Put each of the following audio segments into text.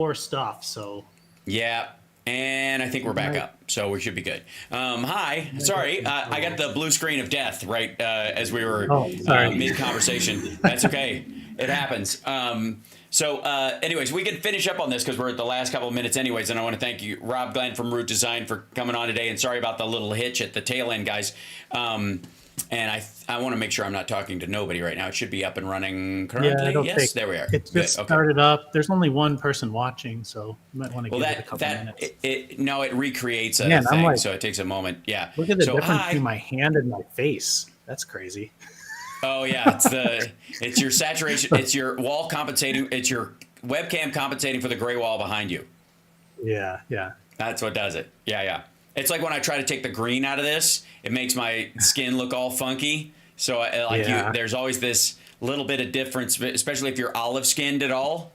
more stuff. So Yeah. And I think we're back up, so we should be good. Hi. Sorry, I got the blue screen of death right as we were mid-conversation. That's okay. It happens. Anyways, we can finish up on this because we're at the last couple of minutes anyways, and I want to thank you, Rob Glenn from Root Design, for coming on today, and sorry about the little hitch at the tail end, guys. And I want to make sure I'm not talking to nobody right now. It should be up and running currently. Yeah, yes, there we are. It just started up. There's only one person watching, so you might want to give it a couple minutes. It recreates a thing, like, so it takes a moment. Yeah. Look at the difference between my hand and my face. That's crazy. Oh yeah, it's your saturation. It's your wall compensating. It's your webcam compensating for the gray wall behind you. Yeah, yeah. That's what does it. Yeah, yeah. It's like when I try to take the green out of this, it makes my skin look all funky. So there's always this little bit of difference, especially if you're olive skinned at all.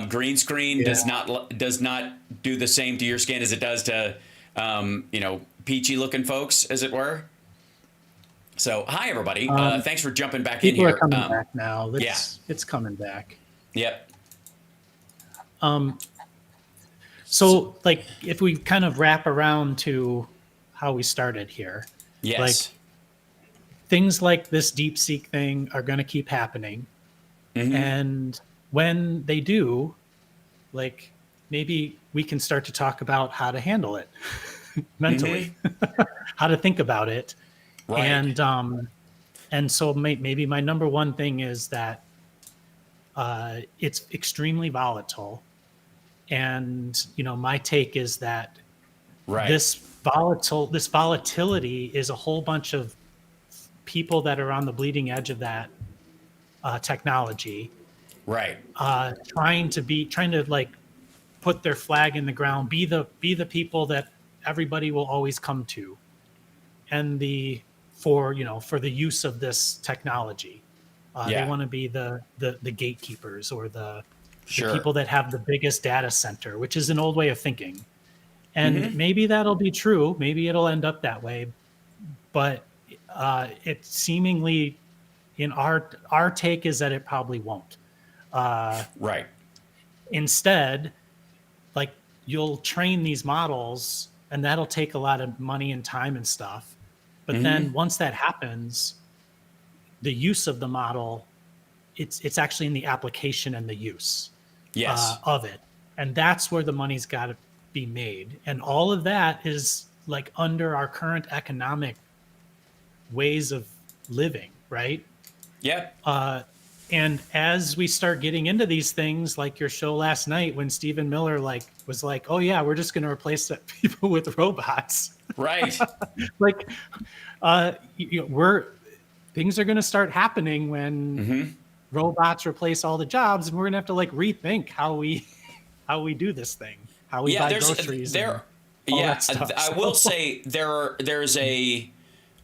Green screen does not do the same to your skin as it does to peachy looking folks, as it were. So hi everybody, thanks for jumping back in here. People are coming back now. It's coming back. Yep. So, like, if we kind of wrap around to how we started here, yes, like, things like this DeepSeek thing are going to keep happening. Mm-hmm. And when they do, like, maybe we can start to talk about how to handle it mentally, how to think about it. Right. And so maybe my number one thing is that it's extremely volatile. And, my take is that this volatility is a whole bunch of people that are on the bleeding edge of that technology. Right. Trying to like put their flag in the ground, be the people that everybody will always come to. And for the use of this technology. They want to be the gatekeepers or the people that have the biggest data center, which is an old way of thinking. And maybe that'll be true. Maybe it'll end up that way. But it seemingly, in our take, is that it probably won't. Right. Instead, like, you'll train these models, and that'll take a lot of money and time and stuff. But then once that happens, the use of the model, it's actually in the application and the use of it. And that's where the money's got to be made. And all of that is like under our current economic ways of living, right? Yep. And as we start getting into these things, like your show last night when Stephen Miller was like, oh yeah, we're just going to replace people with robots. Right. Like, things are going to start happening when robots replace all the jobs, and we're going to have to like rethink how we do this thing, how we buy groceries. I will say there's a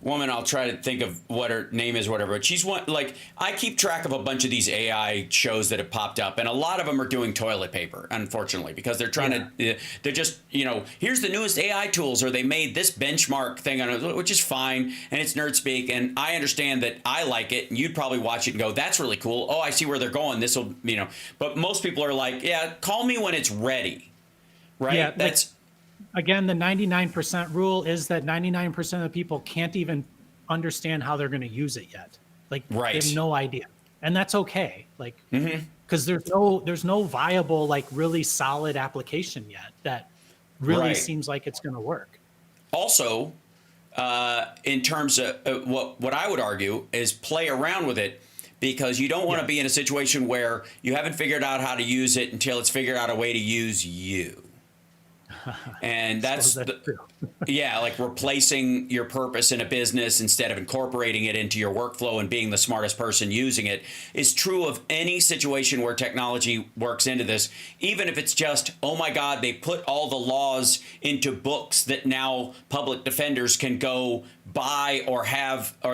woman, I'll try to think of what her name is, whatever, but she's one, like, I keep track of a bunch of these AI shows that have popped up, and a lot of them are doing toilet paper, unfortunately, because they're trying to, they're just, here's the newest AI tools, or they made this benchmark thing on it, which is fine, and it's nerd speak, and I understand that I like it, and you'd probably watch it and go, that's really cool. Oh, I see where they're going. This will, but most people are like, yeah, call me when it's ready, right? Yeah, that's... Again, the 99% rule is that 99% of the people can't even understand how they're going to use it yet. Like, they have no idea. And that's okay. Like, because there's no viable, like, really solid application yet that really seems like it's going to work. Also, in terms of what I would argue is play around with it, because you don't want to be in a situation where you haven't figured out how to use it until it's figured out a way to use you. And that's like replacing your purpose in a business instead of incorporating it into your workflow and being the smartest person using it is true of any situation where technology works into this. Even if it's just, oh my God, they put all the laws into books that now public defenders can go buy or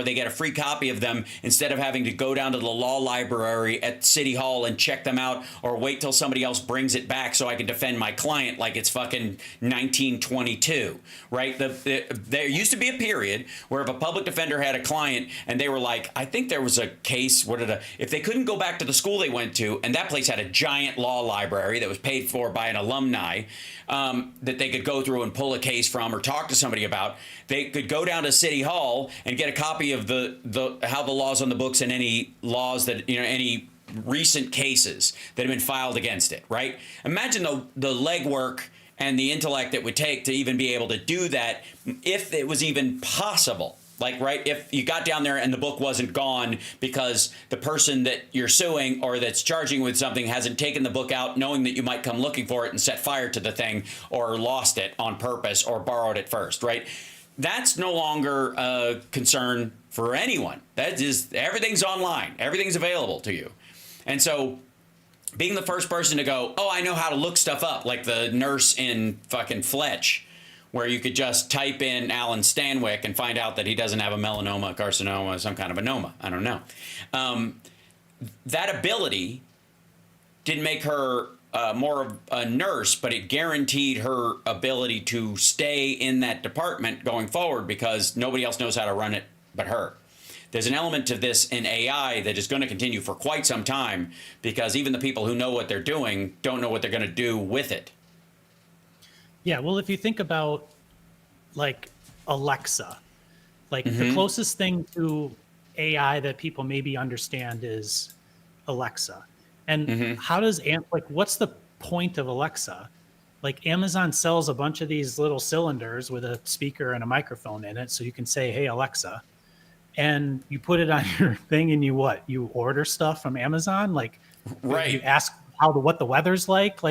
they get a free copy of them instead of having to go down to the law library at City Hall and check them out, or wait till somebody else brings it back so I can defend my client like it's fucking in 1922, right? There used to be a period where if a public defender had a client and they were like, I think there was a case, if they couldn't go back to the school they went to, and that place had a giant law library that was paid for by an alumni, that they could go through and pull a case from or talk to somebody about, they could go down to City Hall and get a copy of how the laws on the books and any laws that, any recent cases that have been filed against it, right? Imagine the legwork and the intellect it would take to even be able to do that, if it was even possible. Like, right, if you got down there and the book wasn't gone because the person that you're suing or that's charging with something hasn't taken the book out knowing that you might come looking for it and set fire to the thing, or lost it on purpose or borrowed it first, right? That's no longer a concern for anyone. That is, everything's online. Everything's available to you. And so being the first person to go, oh, I know how to look stuff up, like the nurse in fucking Fletch, where you could just type in Alan Stanwyck and find out that he doesn't have a melanoma, carcinoma, some kind of a noma. I don't know. That ability didn't make her more of a nurse, but it guaranteed her ability to stay in that department going forward, because nobody else knows how to run it but her. There's an element to this in AI that is going to continue for quite some time, because even the people who know what they're doing don't know what they're going to do with it. Yeah, well, if you think about like Alexa, like the closest thing to AI that people maybe understand is Alexa. And how does what's the point of Alexa? Like, Amazon sells a bunch of these little cylinders with a speaker and a microphone in it, so you can say, "Hey Alexa," and you put it on your thing, and you order stuff from Amazon, like, right? You ask what the weather's like.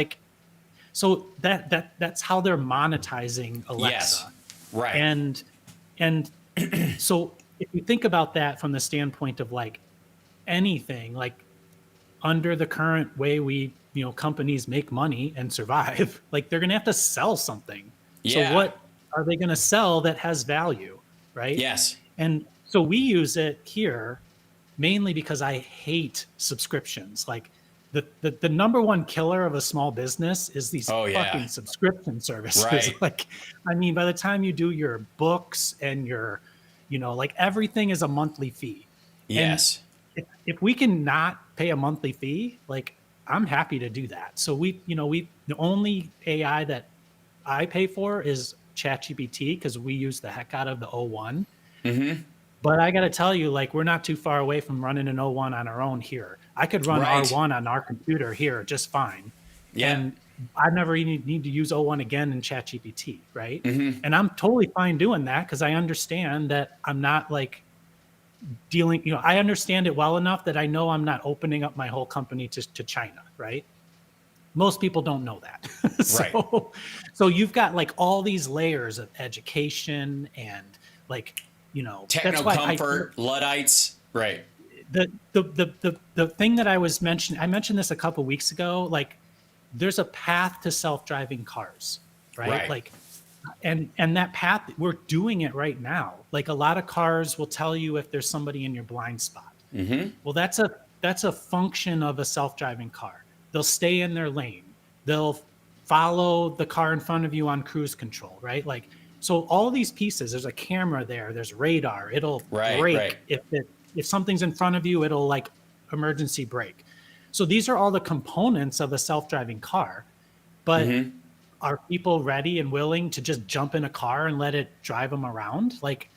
So that's how they're monetizing Alexa. Yes, right. And so if you think about that from the standpoint of like anything, like under the current way companies make money and survive, like they're going to have to sell something. Yeah. So what are they going to sell that has value, right? Yes. And so we use it here mainly because I hate subscriptions. Like, the number one killer of a small business is these fucking subscription services. Right. Like, I mean, by the time you do your books and your, like, everything is a monthly fee. Yes. And if we can not pay a monthly fee, like, I'm happy to do that. So the only AI that I pay for is ChatGPT, because we use the heck out of the O1. But I got to tell you, like, we're not too far away from running an O1 on our own here. I could run R1 on our computer here just fine. Yeah. And I never even need to use O1 again in ChatGPT, right? And I'm totally fine doing that, because I understand that I'm not like dealing, I understand it well enough that I know I'm not opening up my whole company to China, right? Most people don't know that. So you've got like all these layers of education and like, techno comfort, Luddites, right? The thing that I mentioned this a couple weeks ago, like, there's a path to self-driving cars, right? Like, and that path, we're doing it right now. Like, a lot of cars will tell you if there's somebody in your blind spot. Well, that's a function of a self-driving car. They'll stay in their lane. They'll follow the car in front of you on cruise control, right? Like, so all these pieces, there's a camera there, there's radar, it'll brake. If something's in front of you, it'll like emergency brake. So these are all the components of a self-driving car. But are people ready and willing to just jump in a car and let it drive them around? Like,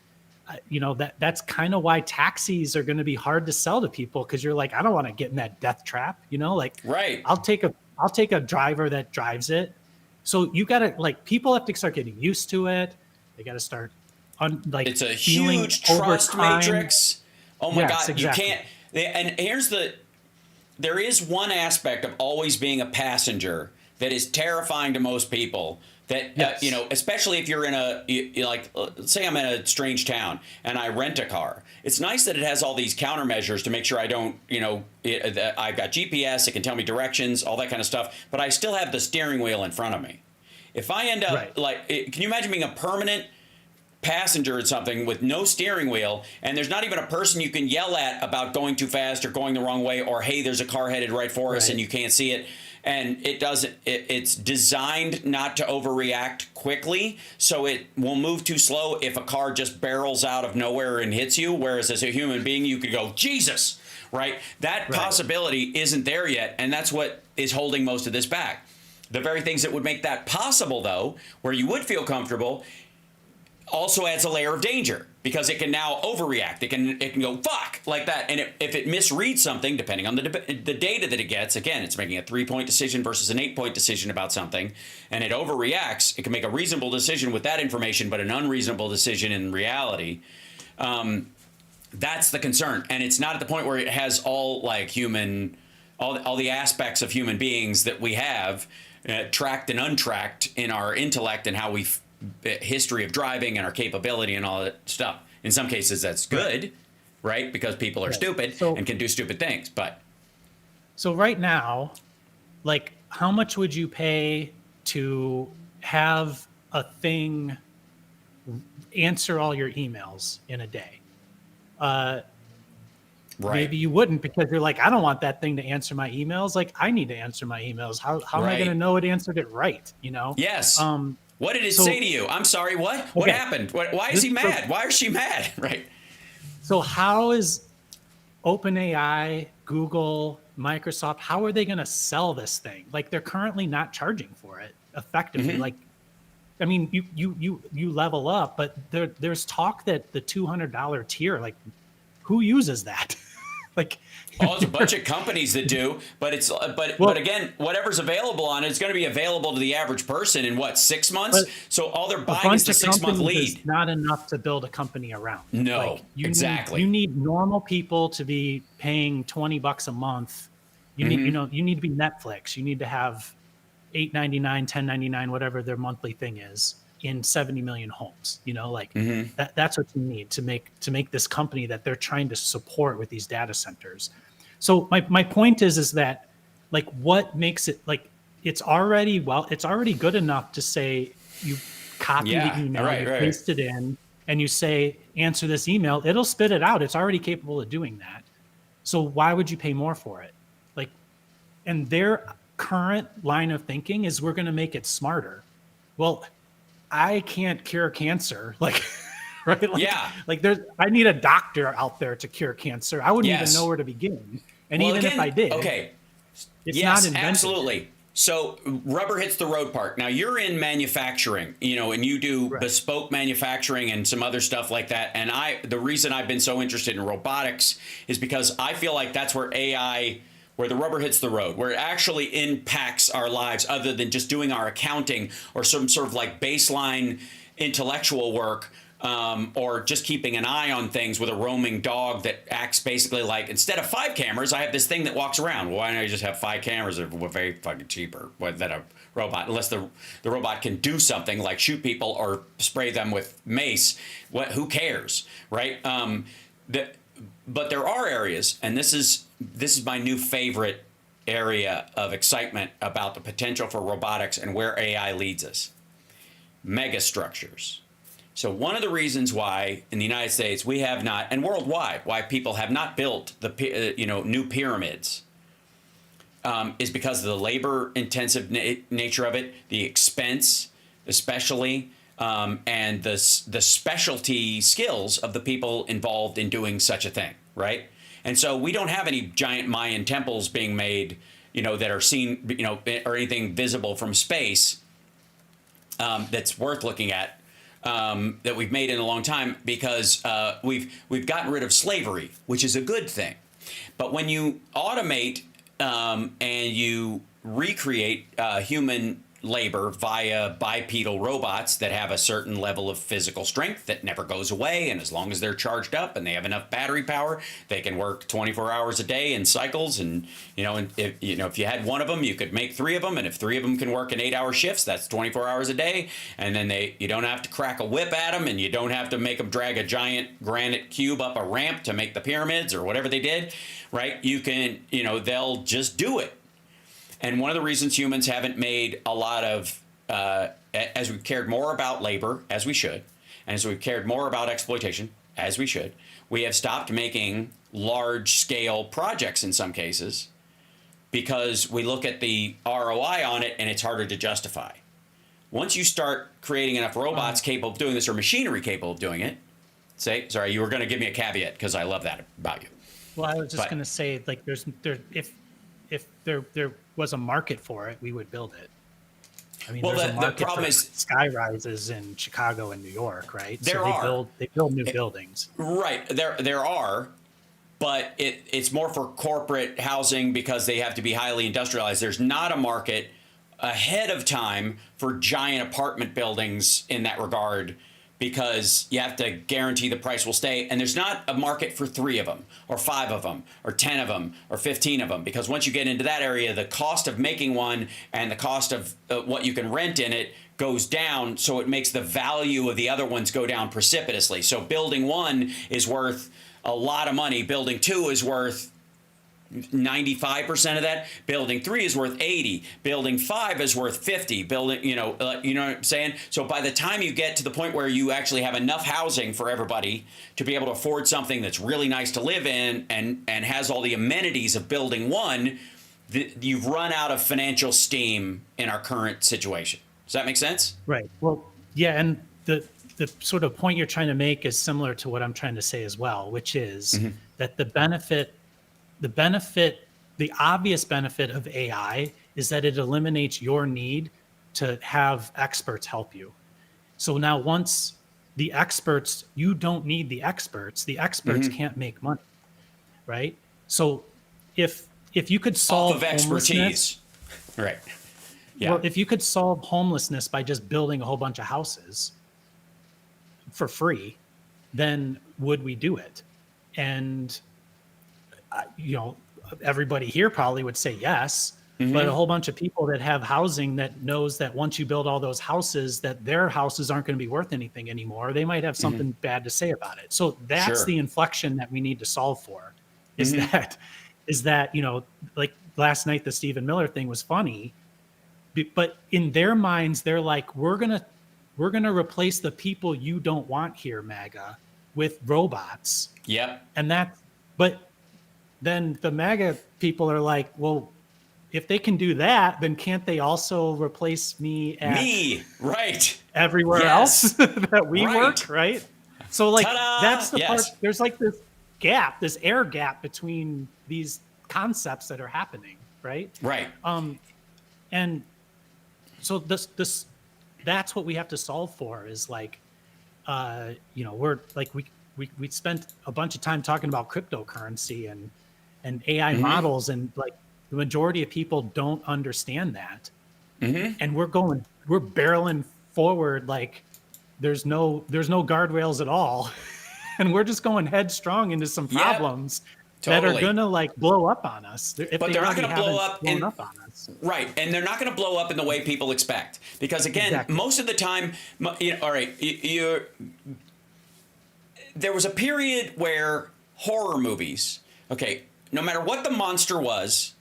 that's kind of why taxis are going to be hard to sell to people, because you're like, I don't want to get in that death trap, like, I'll take a driver that drives it. So you got to, like, people have to start getting used to it. They got to start it's a huge trust matrix. Oh my God. Exactly. You can't. And there is one aspect of always being a passenger that is terrifying to most people. That, especially if you're in let's say I'm in a strange town and I rent a car. It's nice that it has all these countermeasures to make sure I don't, I've got GPS, it can tell me directions, all that kind of stuff, but I still have the steering wheel in front of me. If I end up can you imagine being a permanent passenger in something with no steering wheel, and there's not even a person you can yell at about going too fast or going the wrong way, or, hey, there's a car headed right for us and you can't see it. and it's designed not to overreact quickly, so it will move too slow if a car just barrels out of nowhere and hits you, whereas as a human being you could go, Jesus, right? That possibility isn't there yet, and that's what is holding most of this back. The very things that would make that possible, though, where you would feel comfortable, also adds a layer of danger, because it can now overreact. It can go fuck like that, and if it misreads something, depending on the data that it gets, again, it's making a 3-point decision versus an 8-point decision about something, and it overreacts. It can make a reasonable decision with that information, but an unreasonable decision in reality. That's the concern, and it's not at the point where it has all like human, all the aspects of human beings that we have tracked and untracked in our intellect and how we history of driving and our capability and all that stuff. In some cases that's good, right? Because people are stupid and can do stupid things. But so right now, like, how much would you pay to have a thing answer all your emails in a day? Maybe you wouldn't, because you're like, I don't want that thing to answer my emails. Like, I need to answer my emails. How am I going to know it answered it right? You know? Yes. What did it say to you? I'm sorry, what? What happened? Why is he mad? Why is she mad? Right. So how is OpenAI, Google, Microsoft, how are they going to sell this thing? Like, they're currently not charging for it effectively. Like, I mean, you level up, but there's talk that the $200 tier, like, who uses that? Like, there's a bunch of companies that do, but but again, whatever's available on it's going to be available to the average person in what, 6 months? So all they're buying is the 6-month lead. Is not enough to build a company around. No, like, exactly. You need normal people to be paying $20 a month. You need, you need to be Netflix. You need to have $8.99, $10.99, whatever their monthly thing is, in 70 million homes. That's what you need to make this company that they're trying to support with these data centers. So my point is that, like, what makes it, like, it's already good enough to say you copy the email, you paste it in, and you say, answer this email, it'll spit it out. It's already capable of doing that. So why would you pay more for it? Like, and their current line of thinking is, we're going to make it smarter. Well, I can't cure cancer. Like, right? Like, I need a doctor out there to cure cancer. I wouldn't even know where to begin. And even if I did, it's not invented. Absolutely. So rubber hits the road part. Now, you're in manufacturing, and you do bespoke manufacturing and some other stuff like that. And the reason I've been so interested in robotics is because I feel like that's where AI, where the rubber hits the road, where it actually impacts our lives, other than just doing our accounting or some sort of like baseline intellectual work, or just keeping an eye on things with a roaming dog that acts basically like, instead of 5 cameras, I have this thing that walks around. Why don't you just have 5 cameras that are very fucking cheaper than a robot, unless the robot can do something like shoot people or spray them with mace. Who cares, right? But there are areas, and this is my new favorite area of excitement about the potential for robotics and where AI leads us. Megastructures. So one of the reasons why in the United States we have not, and worldwide, why people have not built the new pyramids, is because of the labor-intensive nature of it, the expense, especially, and the specialty skills of the people involved in doing such a thing, right? And so we don't have any giant Mayan temples being made, that are seen, or anything visible from space that's worth looking at, that we've made in a long time, because we've gotten rid of slavery, which is a good thing. But when you automate and you recreate human labor via bipedal robots that have a certain level of physical strength that never goes away, and as long as they're charged up and they have enough battery power, they can work 24 hours a day in cycles. And if you had one of them, you could make 3 of them, and if 3 of them can work in 8-hour shifts, that's 24 hours a day. And then you don't have to crack a whip at them, and you don't have to make them drag a giant granite cube up a ramp to make the pyramids or whatever they did, right? You can, they'll just do it. And one of the reasons humans haven't made a lot of, as we've cared more about labor, as we should, and as we've cared more about exploitation, as we should, we have stopped making large-scale projects in some cases, because we look at the ROI on it and it's harder to justify. Once you start creating enough robots capable of doing this, or machinery capable of doing it, sorry, you were going to give me a caveat because I love that about you. Well, I was just going to say, like, if there was a market for it, we would build it. I mean, well, there's a market the problem for is sky rises in Chicago and New York, right? They build new buildings. Right. There are, but it's more for corporate housing because they have to be highly industrialized. There's not a market ahead of time for giant apartment buildings in that regard, because you have to guarantee the price will stay. And there's not a market for 3 of them or 5 of them or 10 of them or 15 of them, because once you get into that area, the cost of making one and the cost of what you can rent in it goes down. So it makes the value of the other ones go down precipitously. So building 1 is worth a lot of money. Building 2 is worth 95% of that. Building 3 is worth 80. Building 5 is worth 50. You know what I'm saying? So by the time you get to the point where you actually have enough housing for everybody to be able to afford something that's really nice to live in and has all the amenities of building 1, you've run out of financial steam in our current situation. Does that make sense? Right. Well, yeah, and the sort of point you're trying to make is similar to what I'm trying to say as well, which is that the obvious benefit of AI is that it eliminates your need to have experts help you. So now once the experts, you don't need the experts can't make money, right? So if you could solve off of expertise, right? Yeah. Well, if you could solve homelessness by just building a whole bunch of houses for free, then would we do it? And everybody here probably would say yes, but a whole bunch of people that have housing that knows that once you build all those houses, that their houses aren't going to be worth anything anymore. They might have something bad to say about it. So that's the inflection that we need to solve for. Is that like last night the Stephen Miller thing was funny, but in their minds they're like, we're gonna replace the people you don't want here, MAGA, with robots. Yep. But then the MAGA people are like, well, if they can do that, then can't they also replace me right everywhere else that we work, right? So like that's the part. There's like this air gap between these concepts that are happening, right? Right. And so that's what we have to solve for is like, we're like we spent a bunch of time talking about cryptocurrency and AI models, and like the majority of people don't understand that. And we're barreling forward like there's no guardrails at all. And we're just going headstrong into some problems that are gonna like blow up on us. But they're not gonna blow up on us. Right. And they're not gonna blow up in the way people expect. Because again, most of the time, all right, there was a period where horror movies, no matter what the monster was,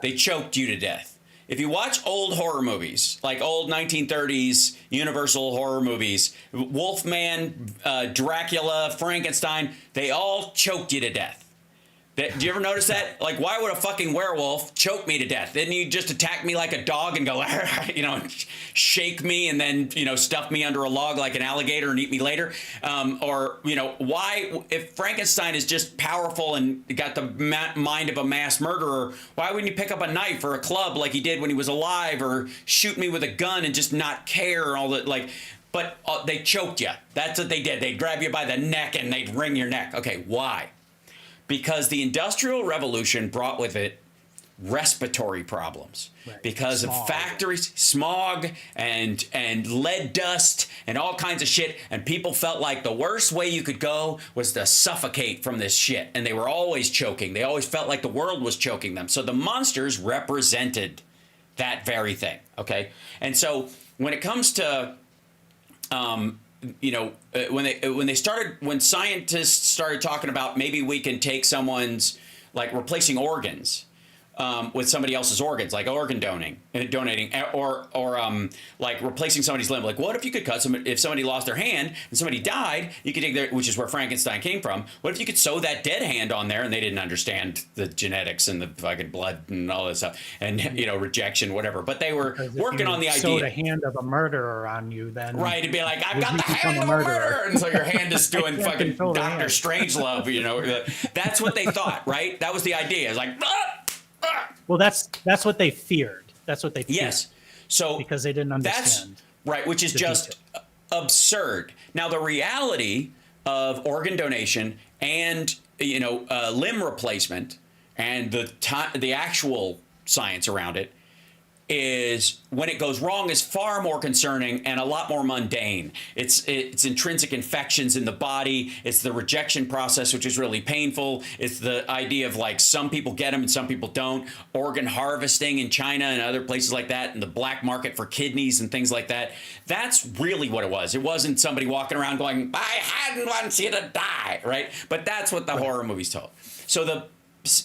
they choked you to death. If you watch old horror movies, like old 1930s Universal horror movies, Wolfman, Dracula, Frankenstein, they all choked you to death. Do you ever notice that? Like, why would a fucking werewolf choke me to death? Didn't you just attack me like a dog and go, shake me and then, stuff me under a log like an alligator and eat me later? Why, if Frankenstein is just powerful and got the mind of a mass murderer, why wouldn't you pick up a knife or a club like he did when he was alive, or shoot me with a gun and just not care? But they choked you. That's what they did. They'd grab you by the neck and they'd wring your neck. Okay, why? Because the Industrial Revolution brought with it respiratory problems, because of factories, smog, and lead dust and all kinds of shit. And people felt like the worst way you could go was to suffocate from this shit. And they were always choking. They always felt like the world was choking them. So the monsters represented that very thing. Okay. And so when it comes to, when scientists started talking about maybe we can take someone's, like replacing organs, with somebody else's organs, like organ donating, or like replacing somebody's limb. Like, what if you could cut if somebody lost their hand and somebody died, you could take their, which is where Frankenstein came from. What if you could sew that dead hand on there, and they didn't understand the genetics and the fucking blood and all this stuff, and rejection, whatever. But they were working on the idea. Sewed a hand of a murderer on you, then right? It'd be like, I've got the hand of a murderer, and so your hand is doing fucking Dr. Strangelove. That's what they thought, right? That was the idea. It's like. Well, that's what they feared. That's what they feared. Yes. So because they didn't understand. That's right, which is just absurd. Now, the reality of organ donation and limb replacement and the actual science around it is when it goes wrong is far more concerning and a lot more mundane. It's intrinsic infections in the body. It's the rejection process, which is really painful. It's the idea of like some people get them and some people don't. Organ harvesting in China and other places like that, and the black market for kidneys and things like that. That's really what it was. It wasn't somebody walking around going, "I hadn't want you to die," right? But that's what the horror movies told. So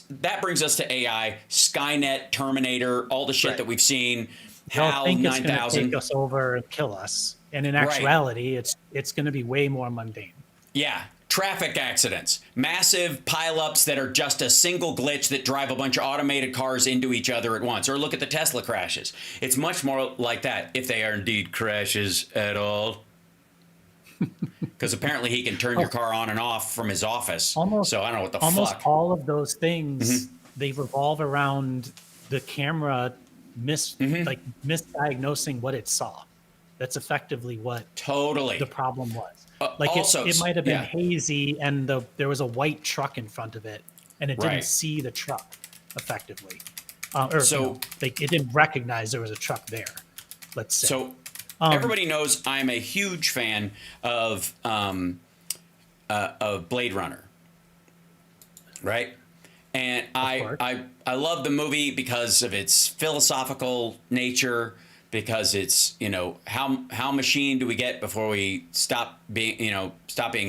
that brings us to AI, Skynet, Terminator, all the shit that we've seen. HAL 9000. It's going to take us over and kill us, and in actuality, it's going to be way more mundane. Yeah, traffic accidents, massive pileups that are just a single glitch that drive a bunch of automated cars into each other at once. Or look at the Tesla crashes. It's much more like that, if they are indeed crashes at all. Because apparently he can turn your car on and off from his office. So I don't know what the fuck. All of those things, they revolve around the camera misdiagnosing what it saw. That's effectively what the problem was. It might have been hazy and there was a white truck in front of it and it didn't see the truck effectively. It didn't recognize there was a truck there, let's say. So everybody knows I'm a huge fan of Blade Runner, right? And I love the movie because of its philosophical nature, because it's how machine do we get before we stop being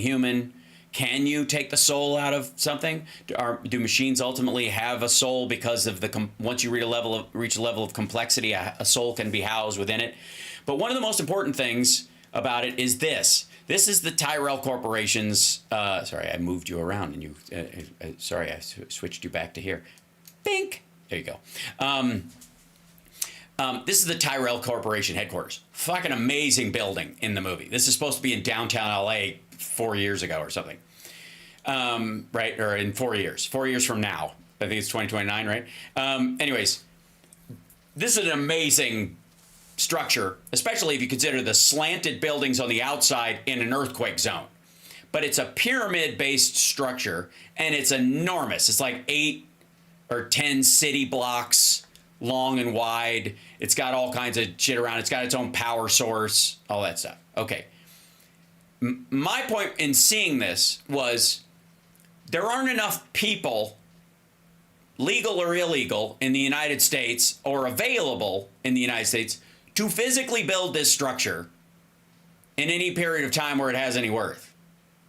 human? Can you take the soul out of something? Do machines ultimately have a soul because of once you reach a level of complexity, a soul can be housed within it? But one of the most important things about it is this. This is the Tyrell Corporation's. Sorry, I moved you around, and you. Sorry, I switched you back to here. Bink. There you go. This is the Tyrell Corporation headquarters. Fucking amazing building in the movie. This is supposed to be in downtown LA 4 years ago or something. Right? Or in 4 years. 4 years from now. I think it's 2029, right? Anyways, this is an amazing structure, especially if you consider the slanted buildings on the outside in an earthquake zone. But it's a pyramid-based structure, and it's enormous. It's like 8 or 10 city blocks long and wide. It's got all kinds of shit around. It's got its own power source, all that stuff. Okay. My point in seeing this was there aren't enough people, legal or illegal, in the United States or available in the United States to physically build this structure in any period of time where it has any worth.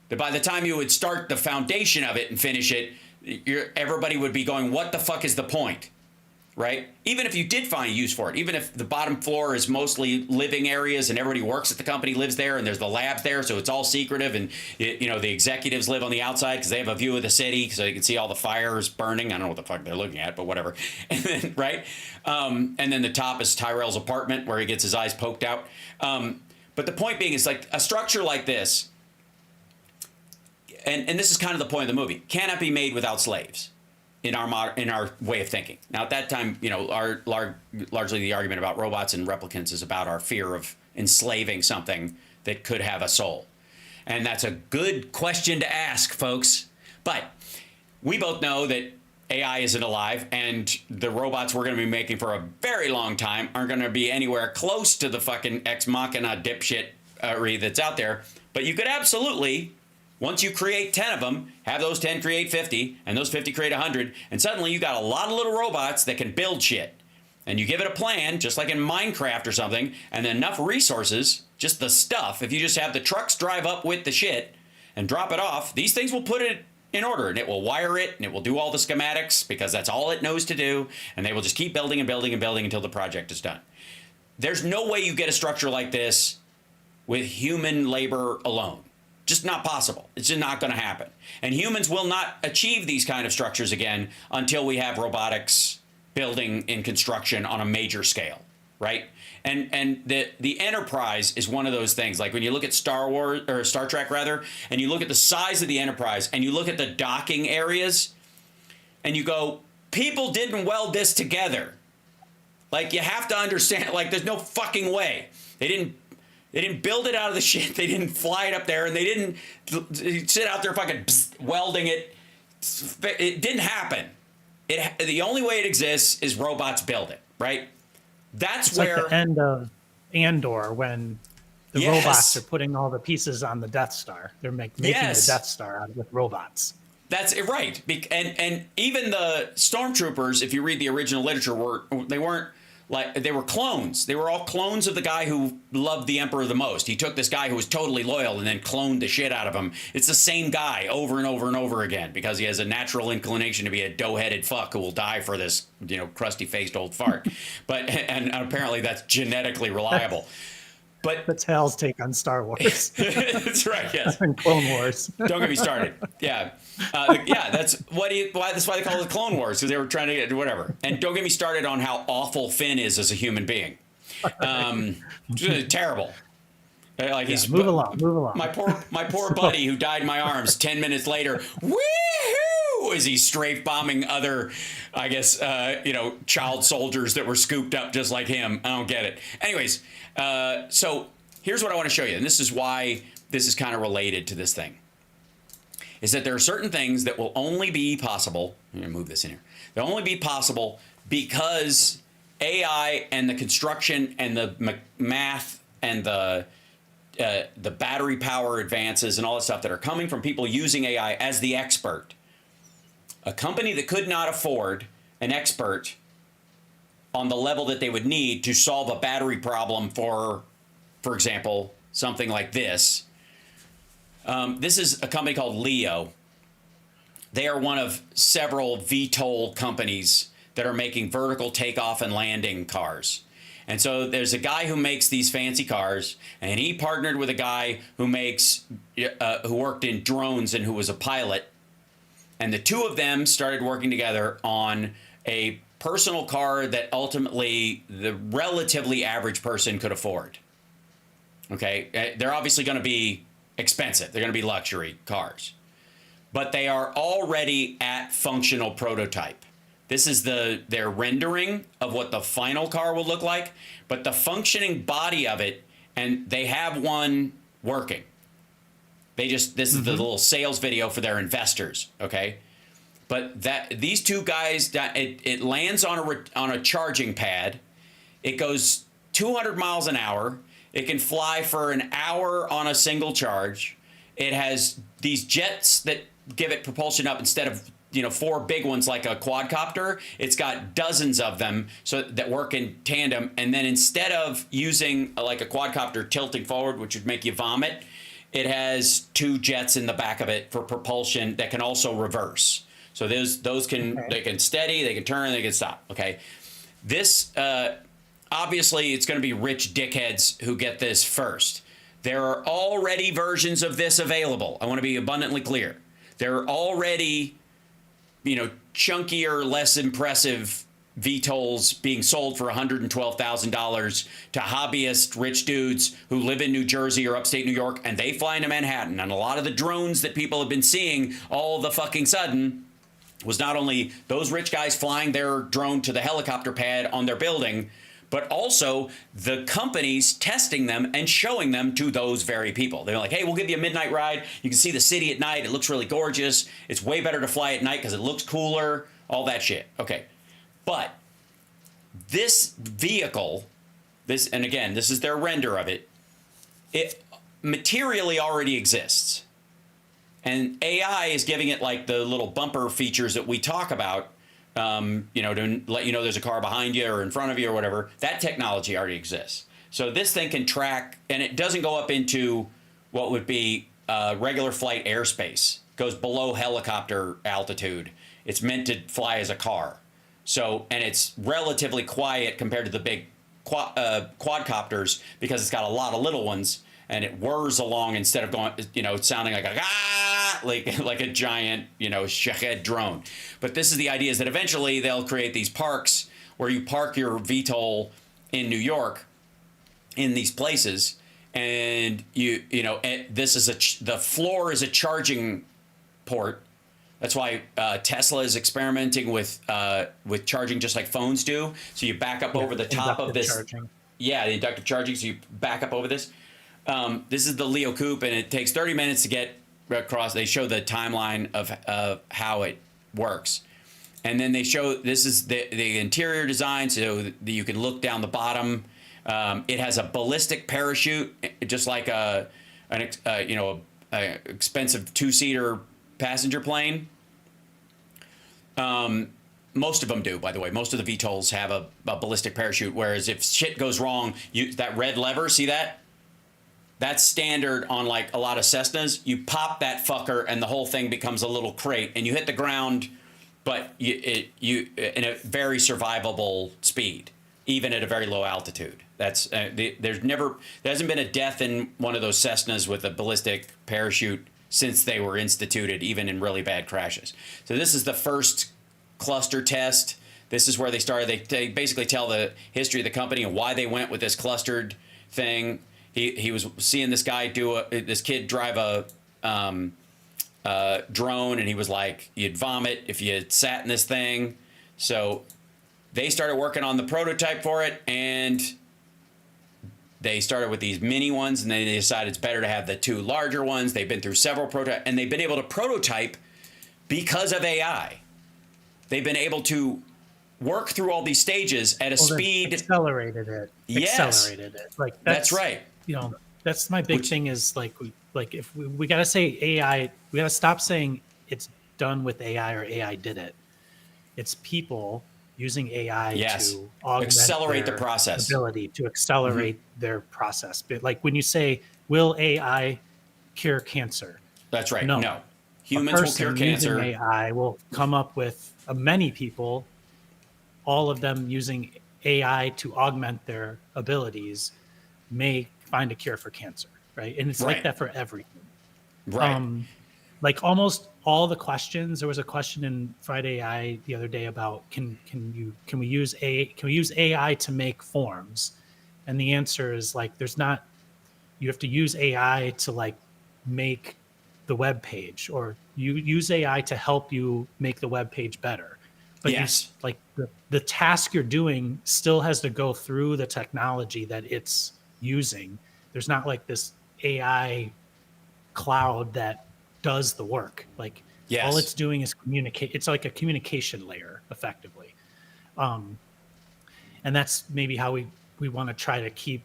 That by the time you would start the foundation of it and finish it, everybody would be going, what the fuck is the point? Right? Even if you did find a use for it, even if the bottom floor is mostly living areas and everybody works at the company, lives there, and there's the lab there, so it's all secretive, and the executives live on the outside because they have a view of the city, so you can see all the fires burning. I don't know what the fuck they're looking at, but whatever. And then, right? And then the top is Tyrell's apartment where he gets his eyes poked out. But the point being is, like, a structure like this, and this is kind of the point of the movie, cannot be made without slaves. In our way of thinking. Now, at that time, largely the argument about robots and replicants is about our fear of enslaving something that could have a soul. And that's a good question to ask, folks. But we both know that AI isn't alive, and the robots we're going to be making for a very long time aren't going to be anywhere close to the fucking ex machina dipshit-ery that's out there. But you could absolutely, once you create 10 of them, have those 10 create 50, and those 50 create 100, and suddenly you got a lot of little robots that can build shit. And you give it a plan, just like in Minecraft or something, and then enough resources, just the stuff. If you just have the trucks drive up with the shit and drop it off, these things will put it in order, and it will wire it, and it will do all the schematics because that's all it knows to do, and they will just keep building and building and building until the project is done. There's no way you get a structure like this with human labor alone. Just not possible. It's just not going to happen. And humans will not achieve these kind of structures again until we have robotics building and construction on a major scale, right? And the Enterprise is one of those things. Like when you look at Star Wars or Star Trek rather, and you look at the size of the Enterprise and you look at the docking areas and you go, people didn't weld this together. Like you have to understand, like there's no fucking way. They didn't build it out of the shit. They didn't fly it up there, and they didn't sit out there fucking welding it. It didn't happen. The only way it exists is robots build it, right? That's it's where like the end of Andor when the Yes. robots are putting all the pieces on the Death Star. They're making Yes. the Death Star out with robots. That's it, right? And even the stormtroopers, if you read the original literature, they weren't like they were clones. They were all clones of the guy who loved the Emperor the most. He took this guy who was totally loyal and then cloned the shit out of him. It's the same guy over and over and over again because he has a natural inclination to be a dough-headed fuck who will die for this, crusty-faced old fart. But and apparently that's genetically reliable. But That's HAL's take on Star Wars that's right. Yes. and Clone Wars. Don't get me started. Yeah, that's why they call it the Clone Wars, because they were trying to get whatever. And don't get me started on how awful Finn is as a human being. Terrible. Like he's Move along. My poor buddy who died in my arms 10 minutes later. Woohoo! As he's strafe bombing other, I guess, child soldiers that were scooped up just like him. I don't get it. Anyways, so here's what I want to show you, and this is why this is kind of related to this thing. Is that there are certain things that will only be possible. I'm going to move this in here. They'll only be possible because AI and the construction and the math and the battery power advances and all that stuff that are coming from people using AI as the expert. A company that could not afford an expert on the level that they would need to solve a battery problem for example, something like this. This is a company called Leo. They are one of several VTOL companies that are making vertical takeoff and landing cars. And so there's a guy who makes these fancy cars, and he partnered with a guy who who worked in drones and who was a pilot. And the two of them started working together on a personal car that ultimately the relatively average person could afford. Okay, they're obviously going to be expensive. They're going to be luxury cars. But they are already at functional prototype. This is their rendering of what the final car will look like, but the functioning body of it, and they have one working. This is the little sales video for their investors, okay? But these two guys, it lands on a charging pad. It goes 200 miles an hour. It can fly for an hour on a single charge. It has these jets that give it propulsion up instead of 4 big ones like a quadcopter. It's got dozens of them that work in tandem. And then instead of using like a quadcopter tilting forward, which would make you vomit, it has 2 jets in the back of it for propulsion that can also reverse. So those can they can steady, they can turn, they can stop. Okay, this obviously it's going to be rich dickheads who get this first. There are already versions of this available. I want to be abundantly clear. There are already chunkier, less impressive VTOLs being sold for $112,000 to hobbyist rich dudes who live in New Jersey or upstate New York, and they fly into Manhattan. And a lot of the drones that people have been seeing all the fucking sudden was not only those rich guys flying their drone to the helicopter pad on their building, but also the companies testing them and showing them to those very people. They're like, hey, we'll give you a midnight ride. You can see the city at night. It looks really gorgeous. It's way better to fly at night because it looks cooler, all that shit. Okay. But this vehicle, and again, this is their render of it, it materially already exists. And AI is giving it like the little bumper features that we talk about, to let you know there's a car behind you or in front of you or whatever. That technology already exists. So this thing can track, and it doesn't go up into what would be regular flight airspace, goes below helicopter altitude. It's meant to fly as a car. So, and it's relatively quiet compared to the big quadcopters because it's got a lot of little ones, and it whirs along instead of going, sounding like like a giant, Shahed drone. But this is the idea, is that eventually they'll create these parks where you park your VTOL in New York in these places, and this is the floor is a charging port. That's why Tesla is experimenting with charging just like phones do. So you back up over the top of this. Charging. Yeah, the inductive charging. So you back up over this. This is the Leo Coupe, and it takes 30 minutes to get across. They show the timeline of how it works. And then they show, this is the interior design, so that you can look down the bottom. It has a ballistic parachute, just like an expensive two-seater passenger plane. Most of them do, by the way. Most of the VTOLs have a ballistic parachute, whereas if shit goes wrong, that red lever, see that? That's standard on like a lot of Cessnas. You pop that fucker and the whole thing becomes a little crate, and you hit the ground, but you in a very survivable speed, even at a very low altitude. That's there hasn't been a death in one of those Cessnas with a ballistic parachute since they were instituted, even in really bad crashes. So this is the first cluster test. This is where they started. They basically tell the history of the company and why they went with this clustered thing. He was seeing this guy this kid drive a drone, and he was like, you'd vomit if you sat in this thing. So they started working on the prototype for it, and they started with these mini ones, and then they decided it's better to have the two larger ones. They've been through several prototypes, and they've been able to prototype because of AI. They've been able to work through all these stages at a speed. Accelerated it. Yes. Accelerated it. Like that's right. That's my big thing is like if we got to say AI, we got to stop saying it's done with AI or AI did it. It's people using AI to augment accelerate the their process, ability to accelerate their process. But like when you say, will AI cure cancer? That's right. No. Humans will cure cancer. AI will come up with many people, all of them using AI to augment their abilities, may find a cure for cancer, right? And it's like that for everything. Right. Like almost all the questions. There was a question in Friday AI the other day about can we use AI to make forms, and the answer is like you have to use AI to like make the web page, or you use AI to help you make the web page better. But the task you're doing still has to go through the technology that it's using. There's not like this AI cloud that does the work. Like all it's doing is communicate. It's like a communication layer effectively. And that's maybe how we want to try to keep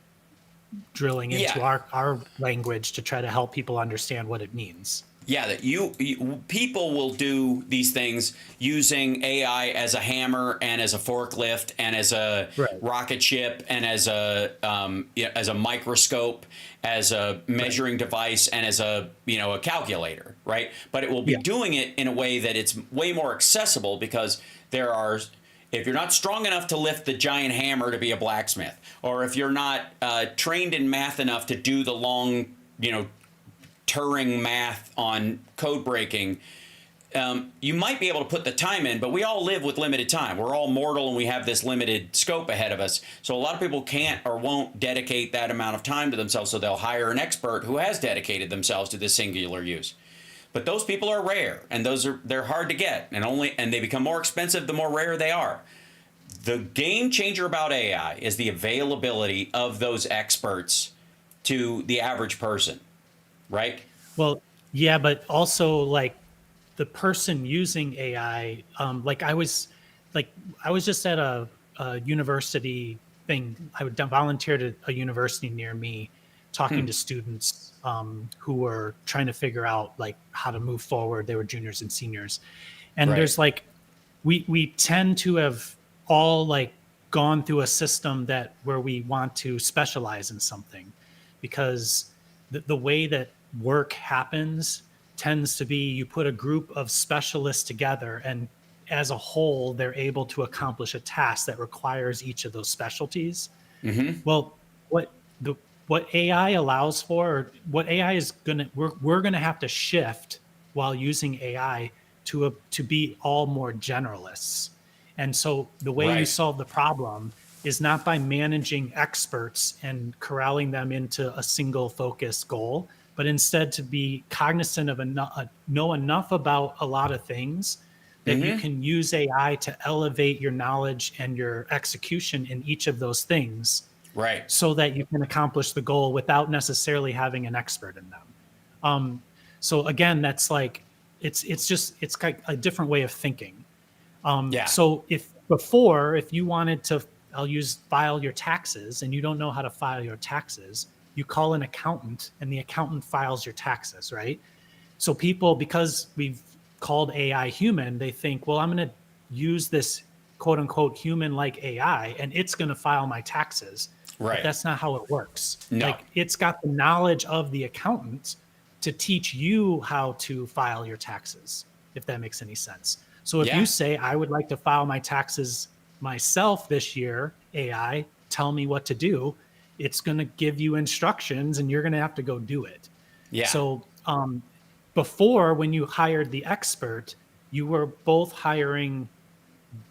drilling into our language to try to help people understand what it means. Yeah, that people will do these things using AI as a hammer and as a forklift and as a rocket ship and as a microscope, as a measuring device, and as a calculator, right? But it will be doing it in a way that it's way more accessible, because if you're not strong enough to lift the giant hammer to be a blacksmith, or if you're not trained in math enough to do the long, Turing math on code breaking, you might be able to put the time in, but we all live with limited time. We're all mortal, and we have this limited scope ahead of us. So a lot of people can't or won't dedicate that amount of time to themselves, so they'll hire an expert who has dedicated themselves to this singular use. But those people are rare, and they're hard to get, and they become more expensive the more rare they are. The game changer about AI is the availability of those experts to the average person. Right? Well, yeah, but also like the person using AI, I was just at a university thing. I volunteered at a university near me, talking to students who were trying to figure out like how to move forward. They were juniors and seniors, and there's like we tend to have all like gone through a system where we want to specialize in something, because the way that work happens tends to be you put a group of specialists together, and as a whole, they're able to accomplish a task that requires each of those specialties. Well, what the what AI allows for, or what AI is gonna we're gonna have to shift while using AI to be all more generalists. And so the way you Right. solve the problem is not by managing experts and corralling them into a single focused goal, but instead to be cognizant of know enough about a lot of things that you can use AI to elevate your knowledge and your execution in each of those things Right. so that you can accomplish the goal without necessarily having an expert in them. So again, that's like, it's like a different way of thinking. Yeah. So if you wanted to, I'll use file your taxes, and you don't know how to file your taxes, you call an accountant and the accountant files your taxes, right? So people, because we've called AI human, they think, well, I'm going to use this quote unquote human like AI and it's going to file my taxes. Right. But that's not how it works. No. Like, it's got the knowledge of the accountant to teach you how to file your taxes, if that makes any sense. So if Yeah. you say, I would like to file my taxes myself this year, AI, tell me what to do, it's going to give you instructions and you're going to have to go do it. Yeah. So before, when you hired the expert, you were both hiring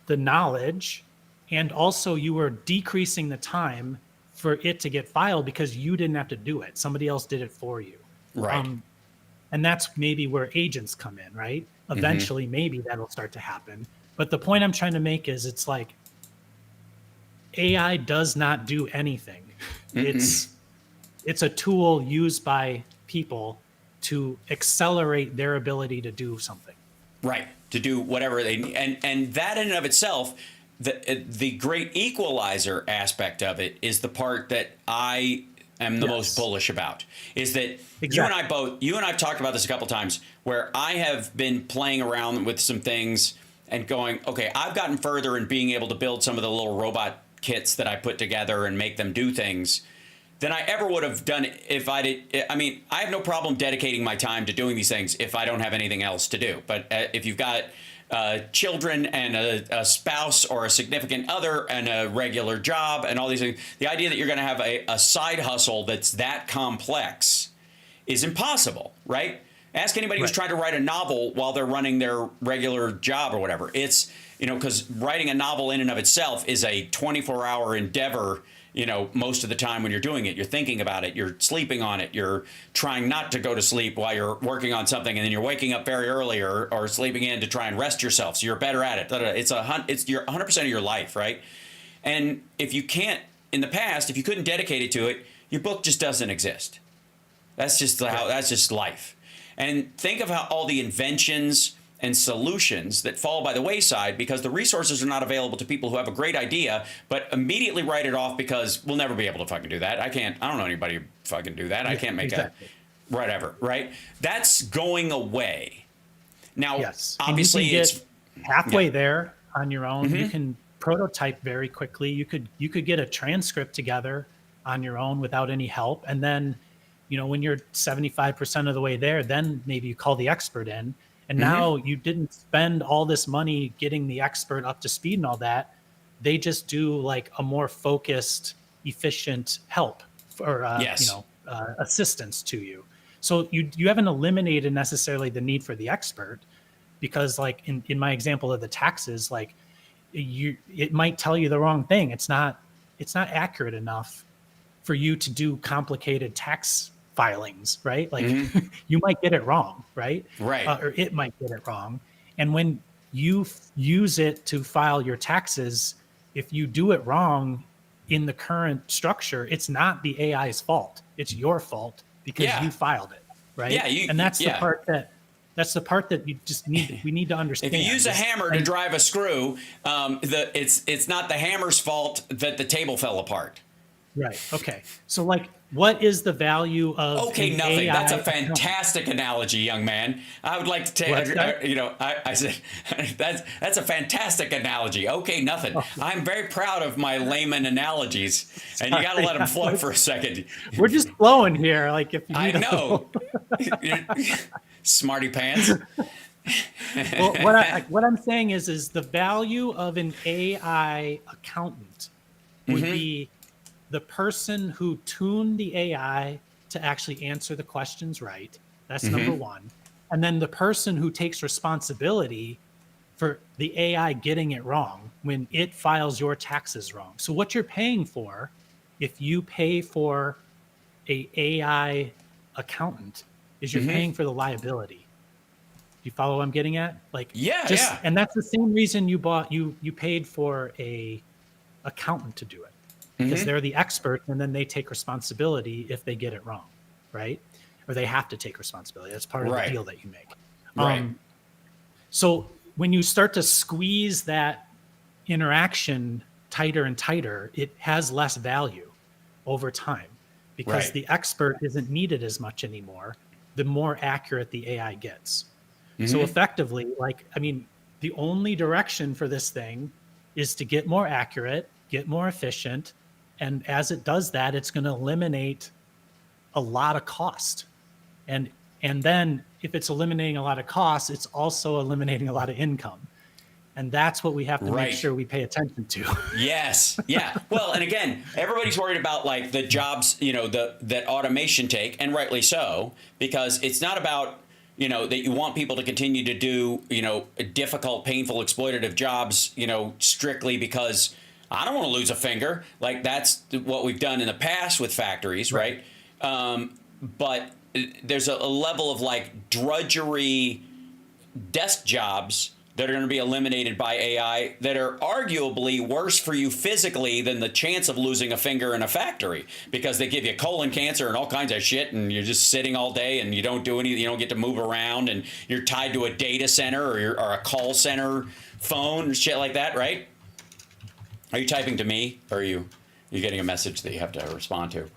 the knowledge and also you were decreasing the time for it to get filed because you didn't have to do it. Somebody else did it for you. Right. And that's maybe where agents come in, right? Eventually, maybe that'll start to happen. But the point I'm trying to make is, it's like AI does not do anything. It's a tool used by people to accelerate their ability to do something. Right. To do whatever they need. And that in and of itself, the great equalizer aspect of it is the part that I am the most bullish about. Is that you and I've talked about this a couple times, where I have been playing around with some things and going, okay, I've gotten further in being able to build some of the little robot kits that I put together and make them do things than I ever would have done if I did. I mean, I have no problem dedicating my time to doing these things if I don't have anything else to do. But if you've got children and a spouse or a significant other and a regular job and all these things, the idea that you're going to have a side hustle that's that complex is impossible, right? Ask anybody who's trying to write a novel while they're running their regular job or whatever. It's, because writing a novel in and of itself is a 24-hour endeavor. Most of the time when you're doing it, you're thinking about it, you're sleeping on it, you're trying not to go to sleep while you're working on something, and then you're waking up very early or sleeping in to try and rest yourself so you're better at it. It's your 100% of your life, right? And if you can't, in the past, if you couldn't dedicate it to it, your book just doesn't exist. That's just life. And think of how all the inventions and solutions that fall by the wayside because the resources are not available to people who have a great idea, but immediately write it off because we'll never be able to fucking do that. I don't know anybody who fucking do that. I can't make whatever, right? That's going away. Now, obviously, it's halfway there on your own. You can prototype very quickly. You could get a transcript together on your own without any help. And then, when you're 75% of the way there, then maybe you call the expert in. And now you didn't spend all this money getting the expert up to speed and all that. They just do like a more focused, efficient help or assistance to you. So you haven't eliminated necessarily the need for the expert, because like in my example of the taxes, like it might tell you the wrong thing. It's not accurate enough for you to do complicated tax filings, right? Like you might get it wrong, right? Right. Or it might get it wrong. And when you use it to file your taxes, if you do it wrong in the current structure, it's not the AI's fault. It's your fault because you filed it, right? Yeah. And that's the part that you just we need to understand. If you use a hammer to drive a screw, it's not the hammer's fault that the table fell apart. Right. Okay. So, like, what is the value of Okay, an nothing. That's AI a account? fantastic analogy, young man. I would like to take, What's that? I said, that's a fantastic analogy. Okay, nothing. Oh, I'm very proud of my layman analogies, and you got to sorry. let them flow for a second. We're just flowing here. Like, if you I need a know. little. Smarty pants. Well, what I'm saying is the value of an AI accountant would be the person who tuned the AI to actually answer the questions right. That's number one. And then the person who takes responsibility for the AI getting it wrong when it files your taxes wrong. So what you're paying for, if you pay for a AI accountant, is you're paying for the liability. Do you follow what I'm getting at? Like, Yeah, just, yeah. and that's the same reason you paid for a accountant to do it, because they're the expert, and then they take responsibility if they get it wrong, right? Or they have to take responsibility. That's part of the Right, deal that you make. right. So when you start to squeeze that interaction tighter and tighter, it has less value over time, because Right. the expert isn't needed as much anymore the more accurate the AI gets. So effectively, like, I mean, the only direction for this thing is to get more accurate, get more efficient. And as it does that, it's going to eliminate a lot of cost. And then if it's eliminating a lot of costs, it's also eliminating a lot of income. And that's what we have to make Right. sure we pay attention to. Yes. Yeah. Well, and again, everybody's worried about like the jobs, that automation take, and rightly so, because it's not about, that you want people to continue to do, difficult, painful, exploitative jobs, strictly because I don't want to lose a finger. Like that's what we've done in the past with factories, right? But there's a level of like drudgery desk jobs that are going to be eliminated by AI that are arguably worse for you physically than the chance of losing a finger in a factory, because they give you colon cancer and all kinds of shit, and you're just sitting all day and you don't do anything, you don't get to move around, and you're tied to a data center or a call center phone or shit like that, right? Are you typing to me, or are you getting a message that you have to respond to?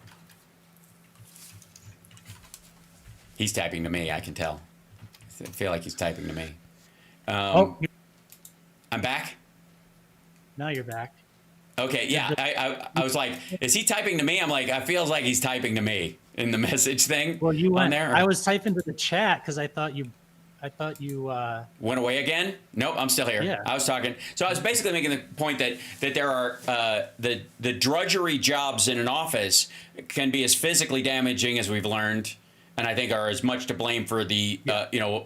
He's typing to me, I can tell. I feel like he's typing to me. Oh, I'm back. now you're back. Okay, yeah. I was like, is he typing to me? I'm like, I feels like he's typing to me in the message thing. Well, you on went. there. I was typing to the chat because I thought you. Went away again? Nope, I'm still here. Yeah. I was talking. So I was basically making the point that there are the drudgery jobs in an office can be as physically damaging as we've learned, and I think are as much to blame for the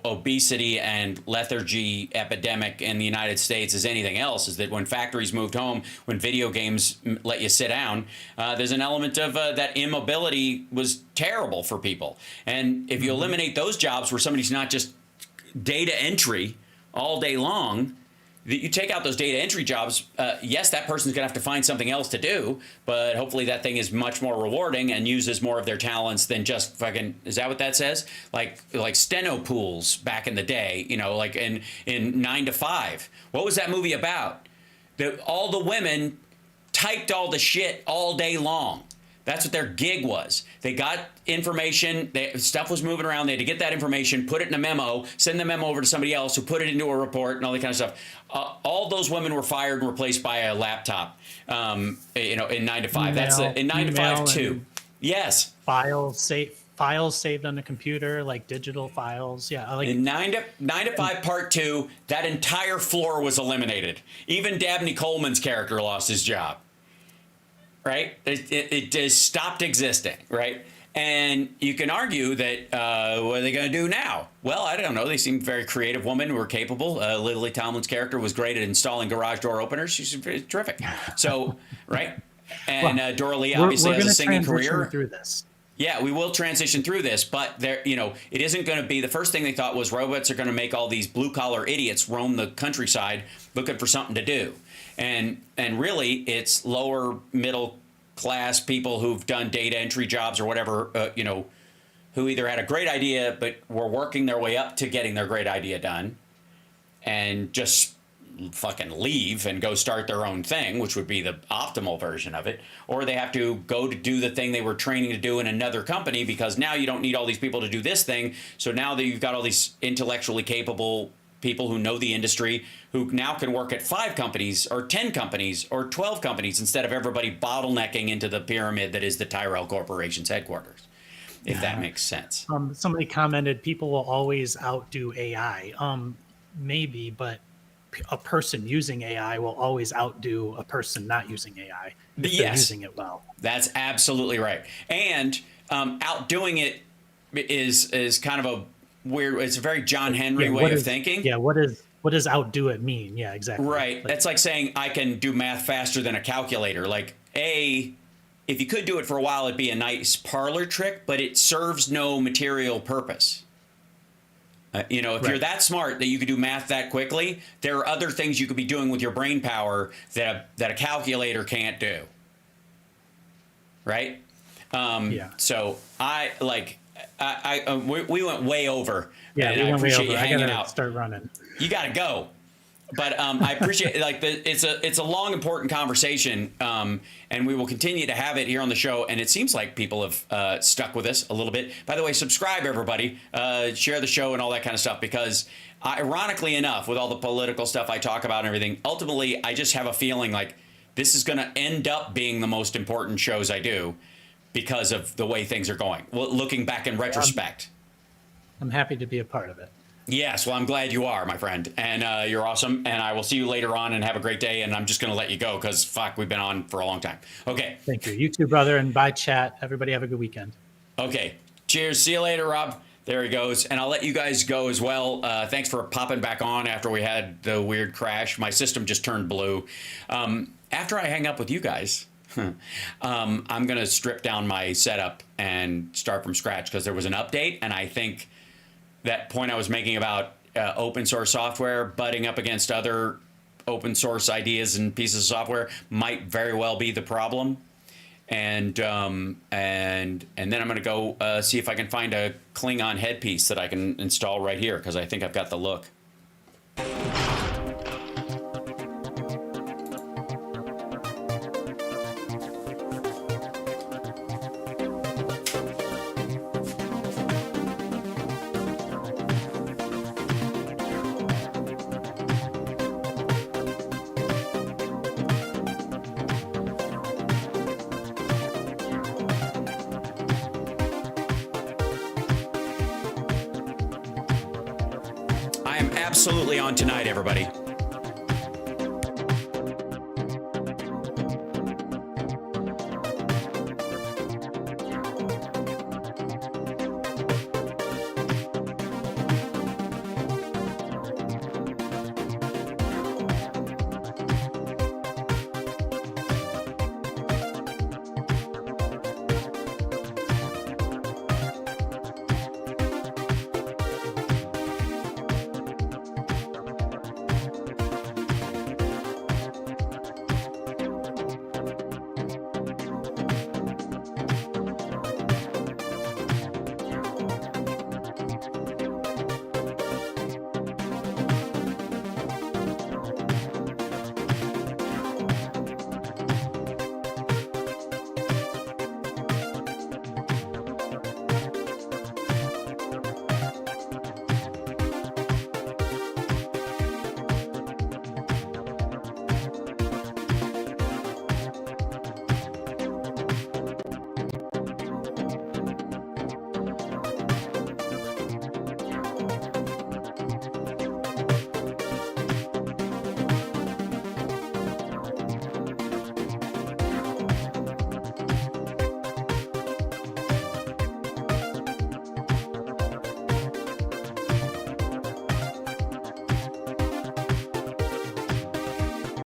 obesity and lethargy epidemic in the United States as anything else. Is that when factories moved home, when video games let you sit down, there's an element of that immobility was terrible for people. And if you eliminate those jobs where somebody's not just data entry all day long, you take out those data entry jobs, yes, that person's going to have to find something else to do, but hopefully that thing is much more rewarding and uses more of their talents than just fucking, is that what that says? Like steno pools back in the day, like in 9 to 5. What was that movie about? All the women typed all the shit all day long. That's what their gig was. They got information, stuff was moving around, they had to get that information, put it in a memo, send the memo over to somebody else who put it into a report and all that kind of stuff. All those women were fired and replaced by a laptop, in 9 to 5. That's in 9 to 5 too. Yes. Files saved on the computer, like digital files. Yeah. Like In 9 to 5 part 2, that entire floor was eliminated. Even Dabney Coleman's character lost his job. Right? It just stopped existing, right? And you can argue that, what are they going to do now? Well, I don't know. They seem very creative women who are capable. Lily Tomlin's character was great at installing garage door openers. She's terrific. So, right? And Dora Lee obviously has a singing career. Through this. Yeah, we will transition through this, but there, it isn't going to be the first thing they thought was robots are going to make all these blue collar idiots roam the countryside looking for something to do. And really, it's lower middle class people who've done data entry jobs or whatever, who either had a great idea but were working their way up to getting their great idea done, and just fucking leave and go start their own thing, which would be the optimal version of it, or they have to go to do the thing they were training to do in another company, because now you don't need all these people to do this thing. So now that you've got all these intellectually capable people who know the industry, who now can work at 5 companies or 10 companies or 12 companies instead of everybody bottlenecking into the pyramid that is the Tyrell Corporation's headquarters, if that makes sense. Somebody commented, people will always outdo AI. Maybe, but a person using AI will always outdo a person not using AI if they're using it well. That's absolutely right. And outdoing it is kind of a weird, it's a very John Henry way of thinking. Yeah, what does outdo it mean? Yeah, exactly. Right. That's like saying I can do math faster than a calculator. Like, if you could do it for a while, it'd be a nice parlor trick, but it serves no material purpose. If you're that smart that you could do math that quickly, there are other things you could be doing with your brain power that a calculator can't do. Right? So we went way over. Yeah, and I appreciate you hanging out. Start running. You got to go. But I appreciate it's a long, important conversation, and we will continue to have it here on the show. And it seems like people have stuck with us a little bit. By the way, subscribe, everybody, share the show and all that kind of stuff, because ironically enough, with all the political stuff I talk about and everything, ultimately, I just have a feeling like this is going to end up being the most important shows I do because of the way things are going. Well, looking back in retrospect. I'm happy to be a part of it. Yes, well, I'm glad you are, my friend, and you're awesome, and I will see you later on, and have a great day, and I'm just going to let you go because, fuck, we've been on for a long time. Okay. Thank you. You too, brother, and bye, chat. Everybody have a good weekend. Okay. Cheers. See you later, Rob. There he goes, and I'll let you guys go as well. Thanks for popping back on after we had the weird crash. My system just turned blue. After I hang up with you guys, I'm going to strip down my setup and start from scratch because there was an update, and I think that point I was making about open source software butting up against other open source ideas and pieces of software might very well be the problem. And then I'm going to go see if I can find a Klingon headpiece that I can install right here, because I think I've got the look. Absolutely on tonight, everybody.